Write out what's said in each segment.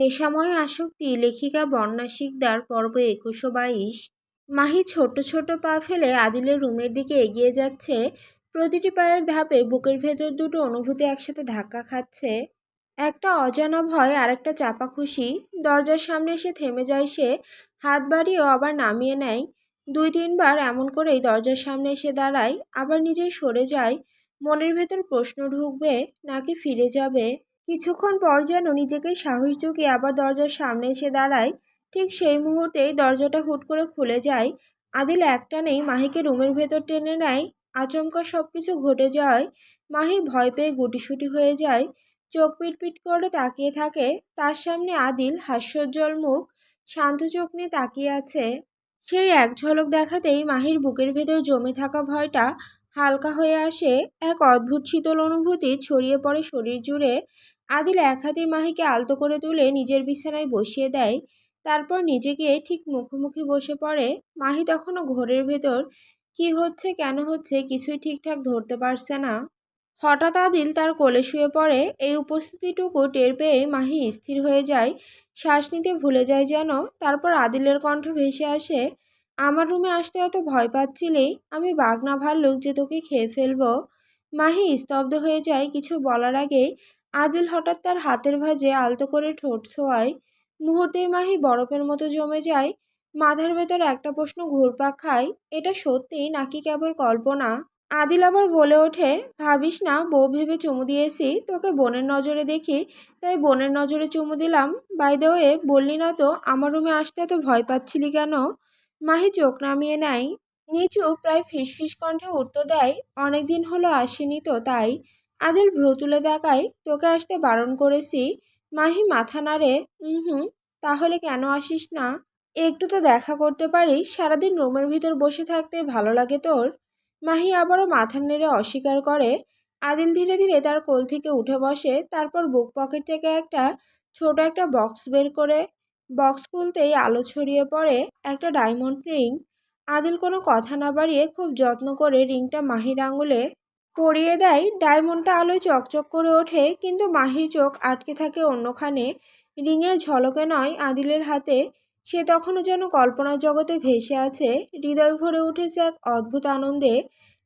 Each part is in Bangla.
নেশাময় আসক্তি লেখিকা বর্ণা শিকদার পর্ব ২১২২। মাহি ছোট্ট ছোট্ট পা ফেলে আদিলের রুমের দিকে এগিয়ে যাচ্ছে। প্রতিটি পায়ের ধাপে বুকের ভেতর দুটো অনুভূতি একসাথে ধাক্কা খাচ্ছে। একটা অজানা ভয় আর একটা চাপা খুশি। দরজার সামনে এসে থেমে যায় সে, হাত বাড়িয়েও আবার নামিয়ে নেয়। ২-৩ বার এমন করেই দরজার সামনে এসে দাঁড়ায়, আবার নিজেই সরে যায়। মনের ভেতর প্রশ্ন ঢুকবে নাকি ফিরে যাবে। কিছুক্ষণ পর যেন নিজেকে সাহস জুগিয়ে আবার দরজার সামনে এসে দাঁড়ায়। ঠিক সেই মুহূর্তেই দরজাটা হুট করে খুলে যায়। আদিল একটানেই মাহিকে রুমের ভেতর টেনে নেয়। আচমকা সবকিছু ঘটে যাওয়ায় মাহি ভয় পেয়ে গুটিসুটি হয়ে যায়। চোখ পিটপিট করে তাকিয়ে থাকে। তার সামনে আদিল, হাস্যোজ্জ্বল মুখ, শান্ত চোখ নিয়ে তাকিয়ে আছে। সেই এক ঝলক দেখাতেই মাহির বুকের ভেতর জমে থাকা ভয়টা হালকা হয়ে আসে। এক অদ্ভুত শীতল অনুভূতি ছড়িয়ে পড়ে শরীর জুড়ে। আদিল এক হাতে মাহিকে আলতো করে তুলে নিজের বিছানায় বসিয়ে দেয়। তারপর নিজেকে ঠিক মুখোমুখি বসে পড়ে। মাহি তখনও ঘোরের ভেতর। কি হচ্ছে, কেন হচ্ছে, কিছুই ঠিকঠাক ধরতে পারছে না। হঠাৎ আদিল তার কোলে শুয়ে পড়ে। এই উপস্থিতিটুকু টের পেয়ে মাহি স্থির হয়ে যায়, শ্বাস নিতে ভুলে যায় যেন। তারপর আদিলের কণ্ঠ ভেসে আসে, আমার রুমে আসতে এত ভয় পাচ্ছিলি? আমি বাঘ না ভাল্লুক যে তোকে খেয়ে ফেলবো? মাহি স্তব্ধ হয়ে যায় কিছু বলার আগেই। আদিল হঠাৎ তার হাতের ভাঁজে আলতো করে ঠোঁট ছোঁয়ায়। মুহূর্তেই মাহি বরফের মতো জমে যায়। মাথার ভেতর একটা প্রশ্ন ঘুরপাক খায়, এটা সত্যি নাকি কেবল কল্পনা। আদিল আবার বলে ওঠে, ভাবিস না বউ ভেবে চুমু দিয়েছি, তোকে বোনের নজরে দেখি তাই বোনের নজরে চুমু দিলাম। বাই দ্য ওয়ে, বললি না তো আমার রুমে আসতে এত ভয় পাচ্ছিলি কেন? মাহি চোখ নামিয়ে নেয়। নিচু প্রায় ফিসফিস কণ্ঠে উত্তর দেয়, অনেকদিন হলো আসেনি তো তাই। আদিল ভ্রু তুলে তাকায়, তোকে আসতে বারণ করেছি। মাহি মাথা নাড়ে, হুম। তাহলে কেন আসিস না? একটু তো দেখা করতে পারিস, সারাদিন রুমের ভিতর বসে থাকতে ভালো লাগে তোর? মাহি আবারও মাথা নেড়ে অস্বীকার করে। আদিল ধীরে ধীরে তার কোল থেকে উঠে বসে। তারপর বুক পকেট থেকে ছোট একটা বক্স বের করে। বক্স খুলতেই আলো ছড়িয়ে পড়ে একটা ডায়মন্ড রিং। আদিল কোনো কথা না বাড়িয়ে খুব যত্ন করে রিংটা মাহির আঙুলে পরিয়ে দেয়। ডায়মন্ডটা আলোয় চকচক করে ওঠে, কিন্তু মাহির চোখ আটকে থাকে অন্যখানে। রিংয়ের ঝলকে নয়, আদিলের হাতে। সে তখনও যেন কল্পনার জগতে ভেসে আছে। হৃদয় ভরে উঠেছে এক অদ্ভুত আনন্দে।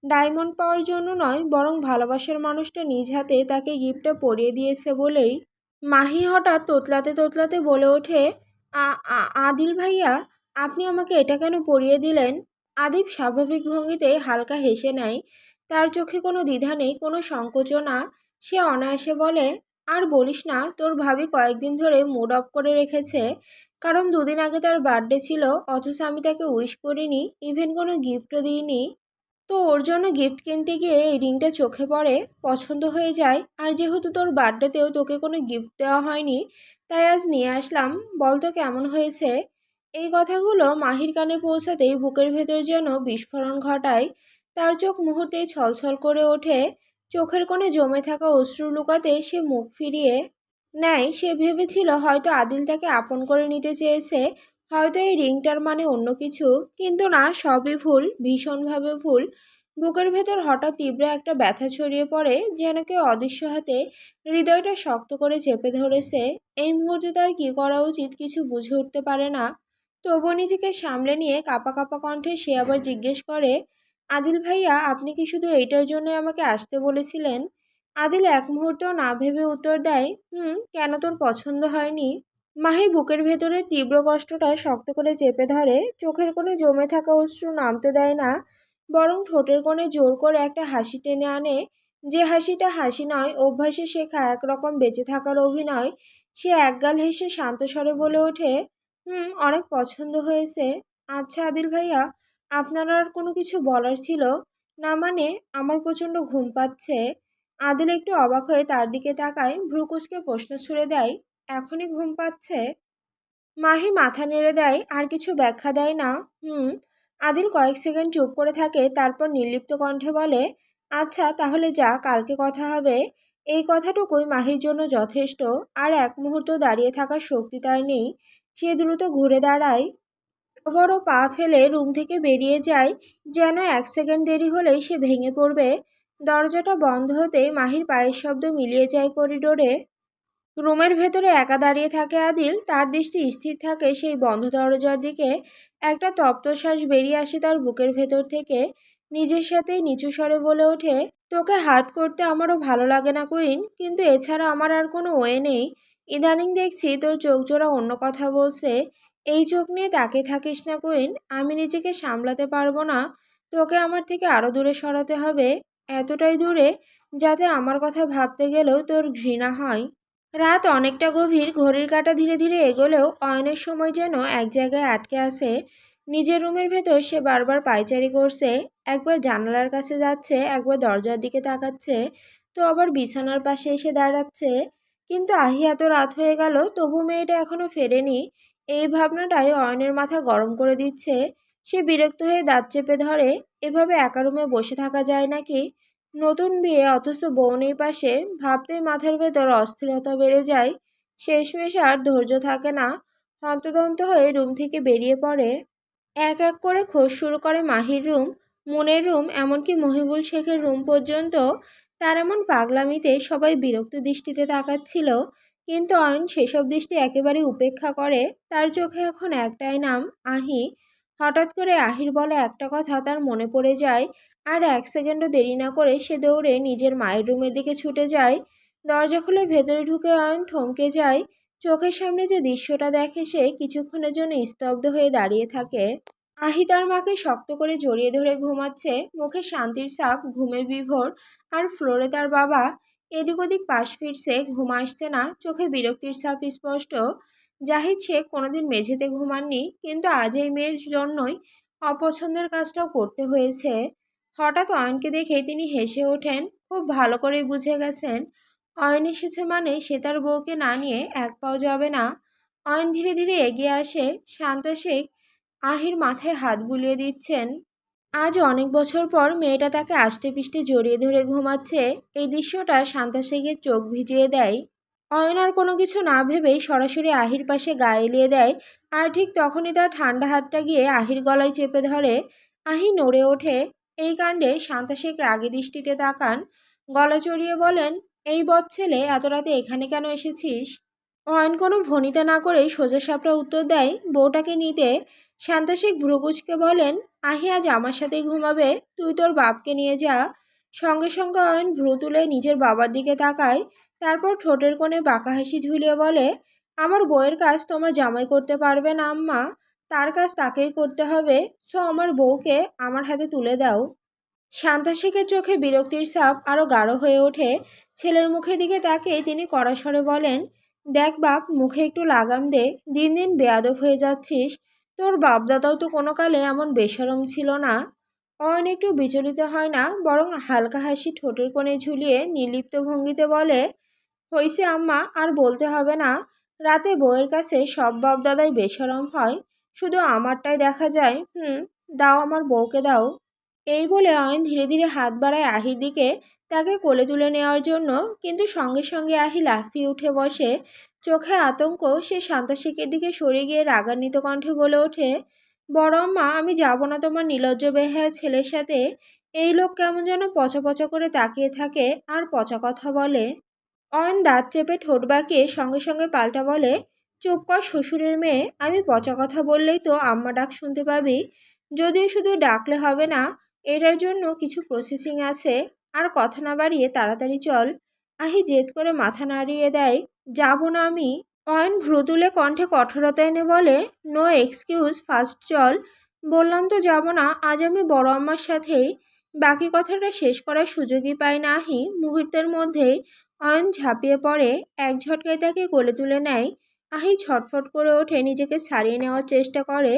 ডায়মন্ড পাওয়ার জন্য নয়, বরং ভালোবাসার মানুষটা নিজ হাতে তাকে গিফটটা পরিয়ে দিয়েছে বলেই। মাহি হঠাৎ তোতলাতে তোতলাতে বলে ওঠে, আদিল ভাইয়া, আপনি আমাকে এটা কেন পরিয়ে দিলেন? আদিব স্বাভাবিক ভঙ্গিতে হালকা হেসে নেয়। তার চোখে কোনো দ্বিধা নেই, কোনো সংকোচনা। সে অনায়াসে বলে, আর বলিস না, তোর ভাবি কয়েকদিন ধরে মুড অফ করে রেখেছে। কারণ 2 দিন আগে তার বার্থডে ছিল, অথচ আমি তাকে উইশ করিনি, ইভেন কোনো গিফটও দিইনি। তো ওর জন্য গিফট কিনতে গিয়ে এই রিংটা চোখে পড়ে, পছন্দ হয়ে যায়। আর যেহেতু তোর বার্থডেতেও তোকে কোনো গিফট দেওয়া হয়নি, তাই আজ নিয়ে আসলাম। বল তো কেমন হয়েছে? এই কথাগুলো মাহির কানে পৌঁছাতেই বুকের ভেতর যেন বিস্ফোরণ ঘটায়। তার চোখ মুহূর্তেই ছলছল করে ওঠে। চোখের কোণে জমে থাকা অশ্রু লুকাতে সে মুখ ফিরিয়ে নেয়। সে ভেবেছিল হয়তো আদিল তাকে আপন করে নিতে চেয়েছে, হয়তো এই রিংটার মানে অন্য কিছু। কিন্তু না, সবই ভুল, ভীষণভাবে ভুল। বুকের ভেতর হঠাৎ তীব্র একটা ব্যথা ছড়িয়ে পড়ে, যেন কেউ অদৃশ্য হাতে হৃদয়টা শক্ত করে চেপে ধরেছে। এই মুহূর্তে তার কী করা উচিত কিছু বুঝে উঠতে পারে না। তবুও নিজেকে সামলে নিয়ে কাঁপা কাঁপা কণ্ঠে সে আবার জিজ্ঞেস করে, আদিল ভাইয়া, আপনি কি শুধু এইটার জন্য আমাকে আসতে বলেছিলেন? আদিল এক মুহূর্তও না ভেবে উত্তর দেয়, কেন তোর পছন্দ হয়নি? মাহি বুকের ভেতরে তীব্র কষ্টটা শক্ত করে চেপে ধরে। চোখের কোণে জমে থাকা অশ্রু নামতে দেয় না, বরং ঠোঁটের কোণে জোর করে একটা হাসি টেনে আনে। যে হাসিটা হাসি নয়, অভ্যাসে শেখা একরকম বেঁচে থাকার অভিনয়। সে একগাল হেসে শান্ত স্বরে বলে ওঠে, অনেক পছন্দ হয়েছে। আচ্ছা আদিল ভাইয়া, আপনার আর কোনো কিছু বলার ছিল? না মানে, আমার প্রচণ্ড ঘুম পাচ্ছে। আদিল একটু অবাক হয়ে তার দিকে তাকায়, ভ্রু কুঁচকে প্রশ্ন ছুড়ে দেয়, এখনই ঘুম পাচ্ছে? মাহি মাথা নেড়ে দেয়, আর কিছু ব্যাখ্যা দেয় না। আদিল কয়েক সেকেন্ড চুপ করে থাকে, তারপর নির্লিপ্ত কণ্ঠে বলে, আচ্ছা তাহলে যা, কালকে কথা হবে। এই কথাটুকুই মাহির জন্য যথেষ্ট। আর এক মুহূর্ত দাঁড়িয়ে থাকার শক্তি তার নেই। সে দ্রুত ঘুরে দাঁড়ায়, বড় পা ফেলে রুম থেকে বেরিয়ে যায়। যেন 1 সেকেন্ড দেরি হলেই সে ভেঙে পড়বে। দরজাটা বন্ধ হতেই মাহির পায়ের শব্দ মিলিয়ে যায় করিডোরে। রুমের ভেতরে একা দাঁড়িয়ে থাকে আদিল। তার দৃষ্টি স্থির থাকে সেই বন্ধ দরজার দিকে। একটা তপ্ত শ্বাস বেরিয়ে আসে তার বুকের ভেতর থেকে। নিজের সাথেই নিচু স্বরে বলে ওঠে, তোকে হার্ট করতে আমারও ভালো লাগে না কুইন, কিন্তু এছাড়া আমার আর কোনো ওয়ে নেই। ইদানিং দেখছি তোর চোখ জোড়া অন্য কথা বলছে। এই চোখ নিয়ে তাকিয়ে থাকিস না কুইন, আমি নিজেকে সামলাতে পারবো না। তোকে আমার থেকে আরো দূরে সরাতে হবে, এতটাই দূরে যাতে আমার কথা ভাবতে গেলেও তোর ঘৃণা হয়। রাত অনেকটা গভীর, ঘড়ির কাঁটা ধীরে ধীরে এগোলেও অয়নের সময় যেন এক জায়গায় আটকে আছে। নিজের রুমের ভেতর সে বারবার পায়চারি করছে। একবার জানালার কাছে যাচ্ছে, একবার দরজার দিকে তাকাচ্ছে, তো আবার বিছানার পাশে এসে দাঁড়াচ্ছে। কিন্তু আহি এত রাত হয়ে গেল তবু মেয়েটা এখনো ফেরেনি। এই ভাবনাটাই অয়নের মাথা গরম করে দিচ্ছে। সে বিরক্ত হয়ে দাঁত চেপে ধরে, এভাবে একা রুমে বসে থাকা যায় নাকি? নতুন বিয়ে অথচ বউ নেই পাশে, ভাবতেই মাথার ভেতর অস্থিরতা বেড়ে যায়। শেষমেশ আর ধৈর্য থাকে না, হন্তদন্ত হয়ে রুম থেকে বেরিয়ে পড়ে। এক এক করে খোঁজ শুরু করে মাহির রুম, মুনের রুম, এমনকি মহিবুল শেখের রুম পর্যন্ত। তার এমন পাগলামিতে সবাই বিরক্ত দৃষ্টিতে তাকাচ্ছিল, কিন্তু অয়ন সেসব দৃষ্টি একেবারে উপেক্ষা করে। তার চোখে এখন একটাই নাম, আহি। হঠাৎ করে আহির বলা একটা কথা তার মনে পড়ে যায়। আর এক সেকেন্ডও দেরি না করে সে দৌড়ে নিজের মায়ের রুমের দিকে ছুটে যায়। দরজা খুলে ভেতরে ঢুকে অয়ন থমকে যায়। চোখের সামনে যে দৃশ্যটা দেখে সে কিছুক্ষণের জন্য স্তব্ধ হয়ে দাঁড়িয়ে থাকে। আহি তার মাকে শক্ত করে জড়িয়ে ধরে ঘুমাচ্ছে, মুখে শান্তির ছাপ, ঘুমের বিভোর। আর ফ্লোরে তার বাবা এদিক ওদিক পাশ ফিরছে, ঘুম আসছে না, চোখে বিরক্তির ছাপ স্পষ্ট। জাহিদ শেখ কোনোদিন মেঝেতে ঘুমাননি, কিন্তু আজ এই মেয়ের জন্যই অপছন্দের কাজটাও করতে হয়েছে। হঠাৎ অয়নকে দেখে তিনি হেসে ওঠেন। খুব ভালো করেই বুঝে গেছেন অয়ন এসেছে মানে সে তার বউকে না নিয়ে এক পাও যাবে না। অয়ন ধীরে ধীরে এগিয়ে আসে। শান্তা শেখ আহির মাথায় হাত বুলিয়ে দিচ্ছেন। আজ অনেক বছর পর মেয়েটা তাকে আষ্টেপৃষ্টে জড়িয়ে ধরে ঘুমাচ্ছে। এই দৃশ্যটা শান্তা শেখের চোখ ভিজিয়ে দেয়। অয়ন আর কোনো কিছু না ভেবেই সরাসরি আহির পাশে গা এলিয়ে দেয়। আর ঠিক তখনই তার ঠান্ডা হাতটা গিয়ে আহির গলায় চেপে ধরে। আহি নড়ে ওঠে। এই কাণ্ডে শান্তা শেখ রাগী দৃষ্টিতে তাকান, গলা চড়িয়ে বলেন, এই বদ ছেলে, এত রাতে এখানে কেন এসেছিস? অয়ন কোনো ভনিতা না করেই সোজাসাপটা উত্তর দেয়, বউটাকে নিতে। শান্তা শেখ ভ্রুকুচকে বলেন, আহি আজ আমার সাথেই ঘুমাবে, তুই তোর বাপকে নিয়ে যা। সঙ্গে সঙ্গে অয়ন ভ্রু তুলে নিজের বাবার দিকে তাকায়। তারপর ঠোঁটের কোণে বাঁকা হাসি ঝুলিয়ে বলে, আমার বউয়ের কাজ তোমার জামাই করতে পারবে না আম্মা, তার কাজ তাকেই করতে হবে। সো আমার বউকে আমার হাতে তুলে দাও। শান্তা শেখের চোখে বিরক্তির ছাপ আরও গাঢ় হয়ে ওঠে। ছেলের মুখের দিকে তাকিয়ে তিনি কড়া স্বরে বলেন, দেখ বাপ, মুখে একটু লাগাম দে, দিন দিন বেয়াদব হয়ে যাচ্ছিস। তোর বাপদাদাও তো কোনো কালে এমন বেশরম ছিল না। অয়ন একটু বিচলিত হয় না, বরং হালকা হাসি ঠোঁটের কোণে ঝুলিয়ে নির্লিপ্ত ভঙ্গিতে বলে, হইছে আম্মা, আর বলতে হবে না। রাতে বউয়ের কাছে সব বাপদাদাই বেশরম হয়, শুধু আমারটাই দেখা যায়। দাও, আমার বউকে দাও। এই বলে অয়ন ধীরে ধীরে হাত বাড়ায় আহির দিকে, তাকে কোলে তুলে নেওয়ার জন্য। কিন্তু সঙ্গে সঙ্গে আহি লাফিয়ে উঠে বসে। চোখে আতঙ্ক, সে শান্তা শেখের দিকে সরে গিয়ে রাগান্বিত কণ্ঠে বলে ওঠে, বড় আম্মা, আমি যাব না তোমার নির্লজ্জ বেহায়া ছেলের সাথে। এই লোক কেমন যেন পচা পচা করে তাকিয়ে থাকে আর পচা কথা বলে। অয়ন দাঁত চেপে ঠোঁট বাঁকিয়ে সঙ্গে সঙ্গে পাল্টা বলে, চুপ কর শ্বশুরের মেয়ে, আমি পচা কথা বললেই তো আম্মা ডাক শুনতে পাবি। যদিও শুধু ডাকলে হবে না, এটার জন্য কিছু প্রসেসিং আছে। আর কথা না বাড়িয়ে তাড়াতাড়ি চল। আহি জেদ করে মাথা নাড়িয়ে দেয়, যাব না আমি। অয়ন ভ্রু তুলে কণ্ঠে কঠোরতা এনে বলে, নো এক্সকিউজ, ফার্স্ট চল। বললাম তো যাব না, আজ আমি বড় আম্মার সাথেই। বাকি কথাটা শেষ করার সুযোগই পায় না আহি। মুহূর্তের মধ্যেই অয়ন ঝাঁপিয়ে পড়ে, এক ঝটকায় তাকে কোলে তুলে নেয়। আহি ছটফট করে ওঠে, নিজেকে ছাড়িয়ে নেওয়ার চেষ্টা করে।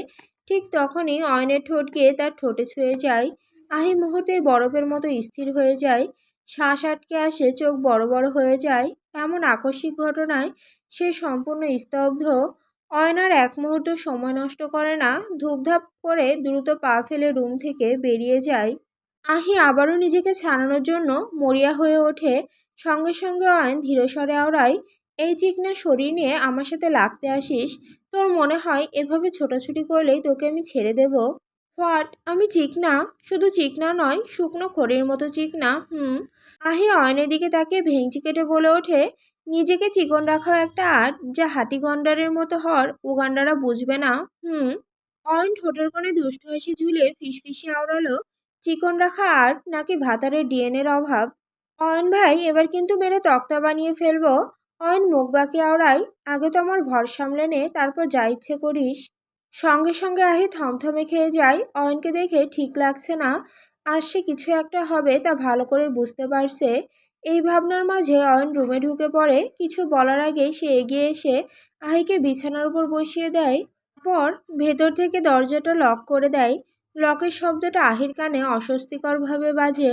ঠিক তখনই অয়নের ঠোঁট গিয়ে তার ঠোঁটে ছুঁয়ে যায়। আহি মুহূর্তেই বরফের মতো স্থির হয়ে যায়। শ্বাস আটকে আসে, চোখ বড় বড় হয়ে যায়। এমন আকস্মিক ঘটনায় সে সম্পূর্ণ স্তব্ধ। অয়ন আর এক মুহূর্ত সময় নষ্ট করে না, ধূপধাপ করে দ্রুত পা ফেলে রুম থেকে বেরিয়ে যায়। আহি আবারও নিজেকে ছাড়ানোর জন্য মরিয়া হয়ে ওঠে। সঙ্গে সঙ্গে অয়ন ধীরস্বরে আওড়ায়, এই চিকনা শরীর নিয়ে আমার সাথে লাগতে আসিস? তোর মনে হয় এভাবে ছোটাছুটি করলেই তোকে আমি ছেড়ে দেব? হোয়াট, আমি চিকনা? শুধু চিকনা নয়, শুকনো খড়ির মতো চিকনা। আহি অয়নের দিকে তাকিয়ে ভেঙচি কেটে বলে ওঠে, নিজেকে চিকন রাখাও একটা আর্ট, যা হাঁটি গন্ডারের মতো হর উগান্ডারা বুঝবে না। হুম। অয়ন ঠোঁটের কোণে দুষ্ট হাসি ঝুলে ফিসফিসিয়ে আওড়ালো, চিকন রাখা আর্ট নাকি ভাতারের ডিএনএর অভাব? অয়ন ভাই, এবার কিন্তু মেরে তক্তা বানিয়ে ফেলবো। অয়ন মুখ বাঁকিয়ে আওড়ায়, আগে তো আমার ভর সামলে নে, তারপর যা ইচ্ছে করিস। সঙ্গে সঙ্গে আহি থমথমে খেয়ে যায়। অয়নকে দেখে ঠিক লাগছে না, আজ সে কিছু একটা হবে তা ভালো করে বুঝতে পারছে। এই ভাবনার মাঝে অয়ন রুমে ঢুকে পড়ে। কিছু বলার আগে সে এগিয়ে এসে আহিকে বিছানার উপর বসিয়ে দেয়। পর ভেতর থেকে দরজাটা লক করে দেয়। লকের শব্দটা আহির কানে অস্বস্তিকরভাবে বাজে।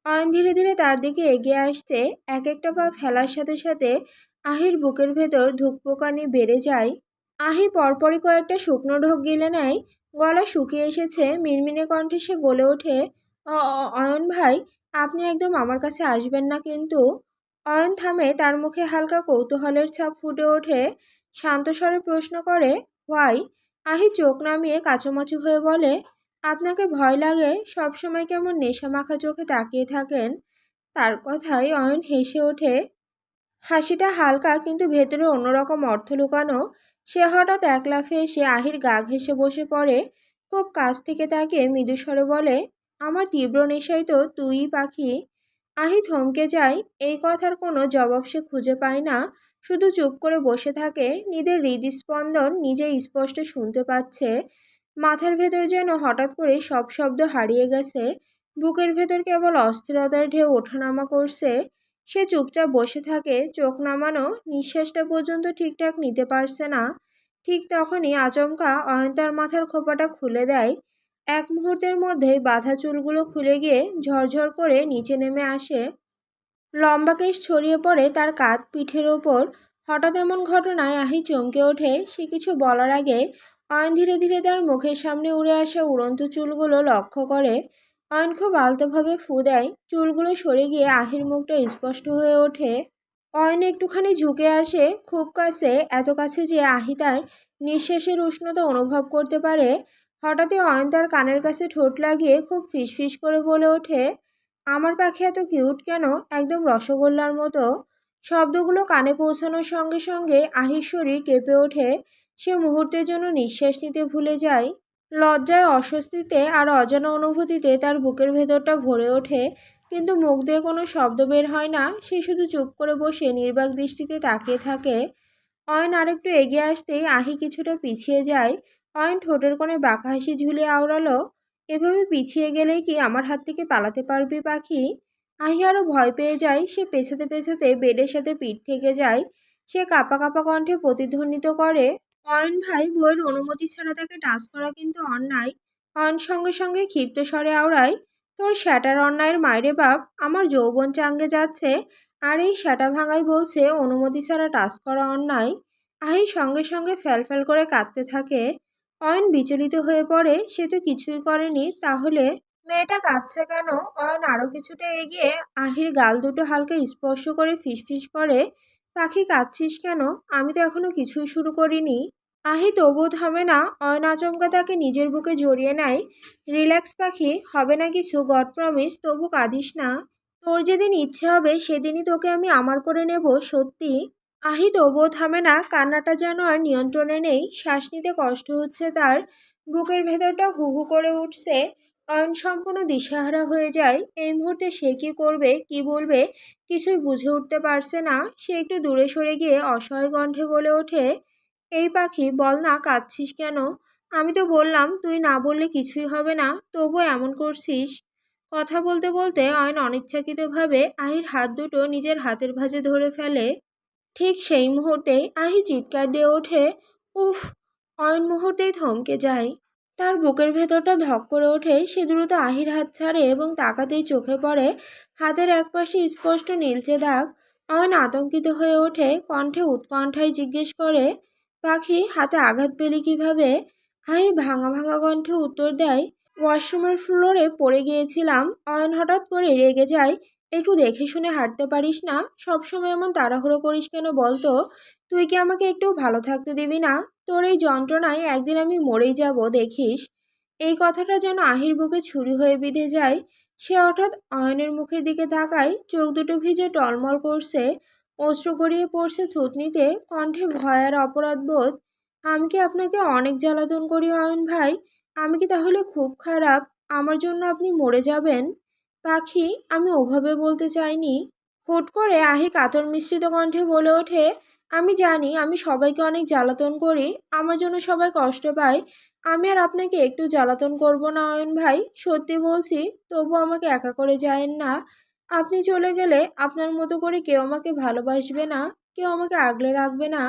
অয়ন ধীরে ধীরে তার দিকে এগিয়ে আসতে এক একটা পা ফেলার সাথে সাথে আহির বুকের ভেতর ধুকপুকানি বেড়ে যায়। আহি পরপরই কয়েকটা শুকনো ঢোক গিলে নেয়। গলা শুকিয়ে এসেছে, মিনমিনে কণ্ঠে সে বলে ওঠে, অয়ন ভাই, আপনি একদম আমার কাছে আসবেন না কিন্তু। অয়ন থামে, তার মুখে হালকা কৌতূহলের ছাপ ফুটে ওঠে। শান্ত স্বরে প্রশ্ন করে, হোয়াই? আহি চোখ নামিয়ে কাচুমাচু হয়ে বলে, আপনাকে ভয় লাগে? সবসময় কেমন নেশা মাখা চোখে তাকিয়ে থাকেন। তার কথায় অয়ন হেসে ওঠে। হাসিটা হালকা, কিন্তু ভেতরে অন্যরকম অর্থ লুকানো। সে হঠাৎ এক লাফে এসে আহির গা ঘেঁষে বসে পড়ে। খুব কাছ থেকে তাকে মৃদু স্বরে বলে, আমার তীব্র নেশাই তো তুই পাখি। আহি থমকে যায়। এই কথার কোনো জবাব সে খুঁজে পায় না, শুধু চুপ করে বসে থাকে। নিজের হৃদস্পন্দন নিজেই স্পষ্ট শুনতে পাচ্ছে। মাথার ভেতর যেন হঠাৎ করে সব শব্দ হারিয়ে গেছে। বুকের ভেতর কেবল অস্থিরতার ঢেউ ওঠানামা করছে। সে চুপচাপ বসে থাকে, চোখ নামানো, নিঃশ্বাসটা পর্যন্ত ঠিকঠাক নিতে পারছে না। ঠিক তখনই আচমকা অয়ন তার মাথার খোঁপাটা খুলে দেয়। এক মুহূর্তের মধ্যেই বাঁধা চুলগুলো খুলে গিয়ে ঝরঝর করে নিচে নেমে আসে। লম্বা কেশ ছড়িয়ে পড়ে তার কাঁধ পিঠের ওপর। হঠাৎ এমন ঘটনায় আহি চমকে ওঠে। সে কিছু বলার আগে অয়ন ধীরে ধীরে তার মুখের সামনে উড়ে আসা উড়ন্ত চুলগুলো লক্ষ্য করে। অয়ন খুব আলতোভাবে ফু দেয়। চুলগুলো সরে গিয়ে আহির মুখটা স্পষ্ট হয়ে ওঠে। অয়ন একটুখানি ঝুঁকে আসে, খুব কাছে, এত কাছে যে আহি তার নিঃশ্বাসের উষ্ণতা অনুভব করতে পারে। হঠাৎই অয়ন তার কানের কাছে ঠোঁট লাগিয়ে খুব ফিসফিস করে বলে ওঠে, আমার পাখি এত কিউট কেন, একদম রসগোল্লার মতো। শব্দগুলো কানে পৌঁছানোর সঙ্গে সঙ্গে আহির শরীর কেঁপে ওঠে। সে মুহূর্তের জন্য নিঃশ্বাস নিতে ভুলে যায়। লজ্জায়, অস্বস্তিতে আর অজানা অনুভূতিতে তার বুকের ভেতরটা ভরে ওঠে, কিন্তু মুখ দিয়ে কোনো শব্দ বের হয় না। সে শুধু চুপ করে বসে নির্বাক দৃষ্টিতে তাকিয়ে থাকে। অয়ন আরেকটু এগিয়ে আসতেই আহি কিছুটা পিছিয়ে যায়। অয়ন ঠোঁটের কোণে বাঁকা হাসি ঝুলিয়ে আওড়ালো, এভাবে পিছিয়ে গেলেই কি আমার হাত থেকে পালাতে পারবি পাখি? আহি আরো ভয় পেয়ে যায়। সে পেছাতে পেছাতে বেডের সাথে পিঠ থেকে যায়। সে কাঁপা কাঁপা কণ্ঠে প্রতিধ্বনিত করে, অয়ন ভাই, বইয়ের অনুমতি ছাড়া তাকে টাচ করা কিন্তু অন্যায়। অয়ন সঙ্গে সঙ্গে ক্ষিপ্ত স্বরে আওড়ায়, তোর শ্যাটার অন্যায়ের মাইরে বাপ, আমার যৌবন চাঙ্গে যাচ্ছে, আর এই শ্যাটা ভাঙাই বলছে অনুমতি ছাড়া টাচ করা অন্যায়। আহি সঙ্গে সঙ্গে ফ্যালফ্যাল করে কাঁদতে থাকে। অয়ন বিচলিত হয়ে পড়ে, সে তো কিছুই করেনি, তাহলে মেয়েটা কাঁদছে কেন? অয়ন আরো কিছুটা এগিয়ে আহির গাল দুটো হালকা স্পর্শ করে ফিসফিস করে, পাখি কাঁদছিস কেন? আমি তো এখনো কিছুই শুরু করিনি। আহি তবুও থামে না। অয়ন আচমকা তাকে নিজের বুকে জড়িয়ে নেয়। রিল্যাক্স পাখি, হবে না কিছু, গড প্রমিস, তবু কাঁদিস না। তোর যেদিন ইচ্ছে হবে সেদিনই তোকে আমি আমার করে নেব, সত্যি। আহি তবুও থামে না। কান্নাটা যেন আর নিয়ন্ত্রণে নেই। শ্বাস নিতে কষ্ট হচ্ছে তার। বুকের ভেতরটা হু হু করে উঠছে। অয়ন সম্পূর্ণ দিশেহারা হয়ে যায়। এই মুহূর্তে সে কি করবে, কি বলবে, কিছুই বুঝে উঠতে পারছে না। সে একটু দূরে সরে গিয়ে অসহায় কণ্ঠে বলে ওঠে, এই পাখি, বল না, কাঁদছিস কেন? আমি তো বললাম তুই না বললে কিছুই হবে না, তবুও এমন করছিস। কথা বলতে বলতে অয়ন অনিচ্ছাকৃতভাবে আহির হাত দুটো নিজের হাতের ভাঁজে ধরে ফেলে। ঠিক সেই মুহূর্তেই আহি চিৎকার দিয়ে ওঠে, উফ! অয়ন মুহূর্তেই থমকে যায়। তার বুকের ভেতরটা ধক করে ওঠে। সে দ্রুত আহির হাত ছাড়ে এবং তাকাতেই চোখে পড়ে হাতের একপাশে স্পষ্ট নীলচে দাগ। অয়ন আতঙ্কিত হয়ে ওঠে, কণ্ঠে উৎকণ্ঠায় জিজ্ঞেস করে, পাখি, হাতে আঘাত পেলি কিভাবে? আহি ভাঙা ভাঙা কণ্ঠে উত্তর দেয়, ওয়াশরুমের ফ্লোরে পড়ে গিয়েছিলাম। অয়ন হঠাৎ করে রেগে যায়, একটু দেখে শুনে হাঁটতে পারিস না? সবসময় এমন তাড়াহুড়ো করিস কেন বলতো? তুই কি আমাকে একটু ভালো থাকতে দিবি না? তোর এই যন্ত্রণায় একদিন আমি মরেই যাব, দেখিস। এই কথাটা যেন আহির বুকে ছুরি হয়ে বিঁধে যায়। সে হঠাৎ অয়নের মুখের দিকে তাকায়, চোখ দুটো ভিজে টলমল করছে। অশ্রু গড়িয়ে পড়ছে থুতনিতে, কণ্ঠে ভয় আর অপরাধবোধ। আমি কি আপনাকে অনেক জ্বালাতন করি অয়ন ভাই? আমি কি তাহলে খুব খারাপ? আমার জন্য আপনি মরে যাবেন? পাখি, আমি ওভাবে বলতে চাইনি। হুট করে আহি কাতর মিশ্রিত কণ্ঠে বলে ওঠে, আমি জানি আমি সবাইকে অনেক জ্বালাতন করি, আমার জন্য সবাই কষ্ট পায়। আমি আর আপনাকে একটু জ্বালাতন করব না অয়ন ভাই, সত্যি বলছি। তবু আমাকে একা করে যায়েন না। আপনি চলে গেলে আপনার মতো করে কেউ আমাকে ভালোবাসবে না, কেউ আমাকে আগলে রাখবে না।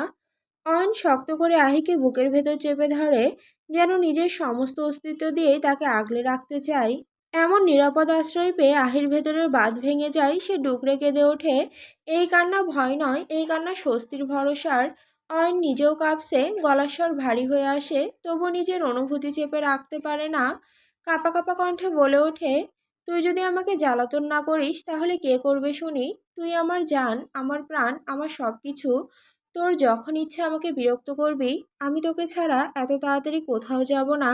অয়ন শক্ত করে আহিকে বুকের ভেতর চেপে ধরে, যেন নিজের সমস্ত অস্তিত্ব দিয়েই তাকে আগলে রাখতে চায়। এমন নিরাপদ আশ্রয় পেয়ে আহির ভেতরের বাঁধ ভেঙে যায়, সে ডুকরে কেঁদে ওঠে। এই কান্না ভয় নয়, এই কান্না স্বস্তির ভরসার। অয়ন নিজেও কাঁপছে, গলার স্বর ভারী হয়ে আসে, তবু নিজের অনুভূতি চেপে রাখতে পারে না। কাঁপা কাঁপা কণ্ঠে বলে ওঠে, তুই যদি আমাকে জ্বালাতন না করিস তাহলে কে করবে শুনি? তুই আমার জান, আমার প্রাণ, আমার সব কিছু। তোর যখন ইচ্ছে আমাকে বিরক্ত করবি। আমি তোকে ছাড়া এত তাড়াতাড়ি কোথাও যাব না।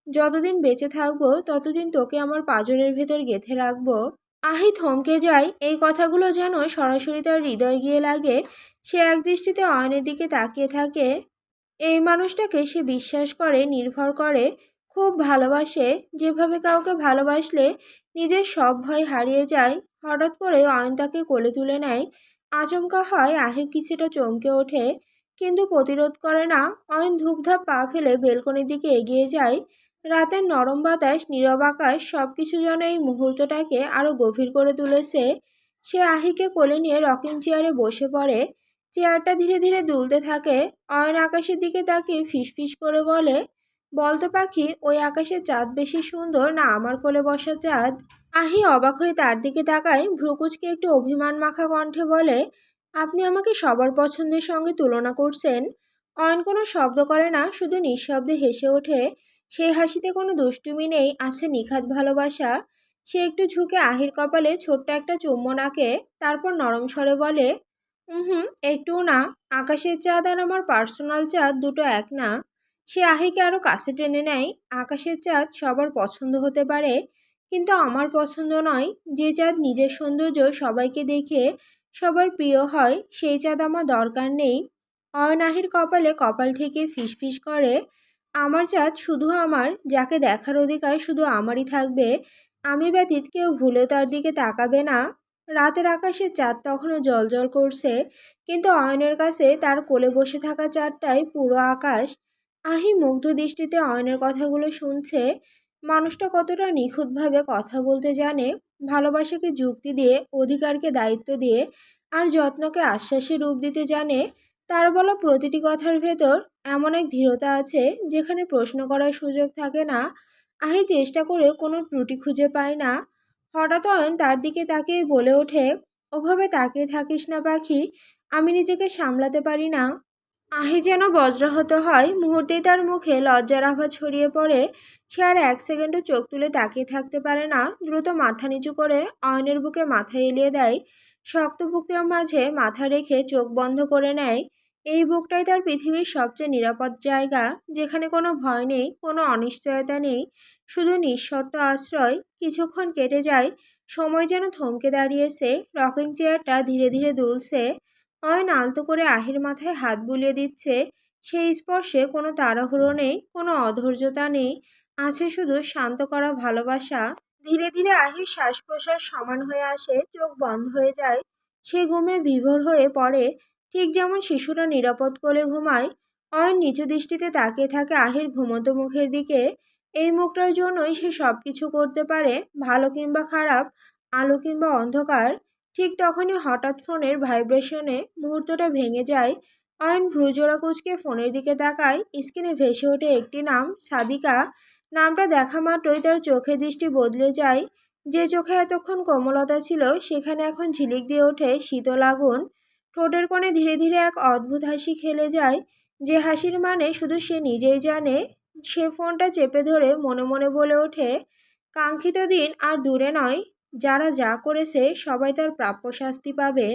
যতদিন বেঁচে থাকবো ততদিন তোকে আমার পাঁজরের ভেতর গেঁথে রাখবো। আহি থমকে যায়, এই কথাগুলো যেন সরাসরি তার হৃদয়ে গিয়ে লাগে। সে একদৃষ্টিতে অয়নের দিকে তাকিয়ে থাকে। এই মানুষটাকে সে বিশ্বাস করে, নির্ভর করে, খুব ভালোবাসে, যেভাবে কাউকে ভালোবাসলে নিজের সব ভয় হারিয়ে যায়। হঠাৎ করে অয়ন তাকে কোলে তুলে নেয়। আচমকা হয়, আহি কিছুটা চমকে ওঠে, কিন্তু প্রতিরোধ করে না। অয়ন ধূপধাপ পা ফেলে বেলকনির দিকে এগিয়ে যায়। রাতের নরম বাতাস, নীরব আকাশ, সবকিছু যেন এই মুহূর্তটাকে আরো গভীর করে তুলেছে। সে আহিকে কোলে নিয়ে রকিং চেয়ারে বসে পড়ে। চেয়ারটা ধীরে ধীরে দুলতে থাকে। অয়ন আকাশের দিকে তাকিয়ে ফিসফিস করে বলে, বলতো পাখি, ওই আকাশের চাঁদ বেশি সুন্দর না আমার কোলে বসা চাঁদ? আহি অবাক হয়ে তার দিকে তাকায়, ভ্রুকুচকে একটু অভিমান মাখা কণ্ঠে বলে, আপনি আমাকে সবার পছন্দের সঙ্গে তুলনা করছেন? অয়ন কোনো শব্দ করে না, শুধু নিঃশব্দে হেসে ওঠে। সেই হাসিতে কোনো দুষ্টুমি নেই, আছে নিখাত ভালোবাসা। সে একটু ঝুঁকে আহির কপালে ছোট্ট একটা চুম্বন আঁকে, তারপর নরম স্বরে বলে, হুম, একটুও না। আকাশের চাঁদ আর আমার পার্সোনাল চাঁদ দুটো এক না। সে আহিকে আরো কাছে টেনে নেয়। আকাশের চাঁদ সবার পছন্দ হতে পারে, কিন্তু আমার পছন্দ নয়। যে চাঁদ নিজের সৌন্দর্য সবাইকে দেখে সবার প্রিয় হয়, সেই চাঁদ আমার দরকার নেই। অয়ন আহির কপালে কপাল ঠেকে ফিসফিস করে, আমার চাঁদ শুধু আমার, যাকে দেখার অধিকার শুধু আমারই থাকবে। আমি ব্যতীত কেউ ভুলেও তার দিকে তাকাবে না। রাতের আকাশে চাঁদ তখনও জ্বলজ্বল করছে, কিন্তু অয়নের কাছে তার কোলে বসে থাকা চাঁদটাই পুরো আকাশ। আহি মুগ্ধ দৃষ্টিতে অয়নের কথাগুলো শুনছে। মানুষটা কতটা নিখুঁতভাবে কথা বলতে জানে, ভালোবাসাকে যুক্তি দিয়ে, অধিকারকে দায়িত্ব দিয়ে, আর যত্নকে আশ্বাসে রূপ দিতে জানে। তার বলা প্রতিটি কথার ভেতর এমন এক দৃঢ়তা আছে, যেখানে প্রশ্ন করার সুযোগ থাকে না। আহি চেষ্টা করে কোনো ত্রুটি খুঁজে পায় না। হঠাৎ অয়ন তার দিকে তাকিয়ে বলে ওঠে, ওভাবে তাকিয়ে থাকিস না পাখি, আমি নিজেকে সামলাতে পারি না। আহি যেন বজ্রাহত হয়, মুহূর্তেই তার মুখে লজ্জার আভা ছড়িয়ে পড়ে। সে আর এক সেকেন্ডও চোখ তুলে তাকিয়ে থাকতে পারে না। দ্রুত মাথা নিচু করে অয়নের বুকে মাথা এলিয়ে দেয়। শক্ত বুকের মাঝে মাথা রেখে চোখ বন্ধ করে নেয়। এই বুকটাই তার পৃথিবীর সবচেয়ে নিরাপদ জায়গা, যেখানে কোনো ভয় নেই, কোনো অনিশ্চয়তা নেই, শুধু নিঃশর্ত আশ্রয়। কিছুক্ষণ কেটে যায়, সময় যেন থমকে দাঁড়িয়েছে। রকিং চেয়ারটা ধীরে ধীরে দুলছে। অয়ন আলতো করে আহির মাথায় হাত বুলিয়ে দিচ্ছে। সেই স্পর্শে কোনো তাড়াহুড়ো নেই, কোনো অধৈর্যতা নেই, আছে শুধু শান্ত করা ভালোবাসা। ধীরে ধীরে আহির শ্বাস প্রশ্বাস সমান হয়ে আসে, চোখ বন্ধ হয়ে যায়। সে ঘুমে বিভোর হয়ে পড়ে, ঠিক যেমন শিশুরা নিরাপদ কোলে ঘুমায়। অয়ন নিচু দৃষ্টিতে তাকিয়ে থাকে আহির ঘুমন্ত মুখের দিকে। এই মুখটার জন্যই সে সব কিছু করতে পারে, ভালো কিংবা খারাপ, আলো কিংবা অন্ধকার। ঠিক তখনই হঠাৎ ফোনের ভাইব্রেশনে মুহূর্তটা ভেঙে যায়। অয়ন ভ্রুজোড়া কুঁচকে ফোনের দিকে তাকায়। স্ক্রিনে ভেসে ওঠে একটি নাম, সাদিকা। নামটা দেখা মাত্রই তার চোখের দৃষ্টি বদলে যায়। যে চোখে এতক্ষণ কোমলতা ছিল, সেখানে এখন ঝিলিক দিয়ে ওঠে শীতল আগুন। ঠোঁটের কোণে ধীরে ধীরে এক অদ্ভুত হাসি খেলে যায়, যে হাসির মানে শুধু সে নিজেই জানে। সে ফোনটা চেপে ধরে মনে মনে বলে ওঠে, কাঙ্ক্ষিত দিন আর দূরে নয়। যারা যা করেছে সবাই তার প্রাপ্য শাস্তি পাবে।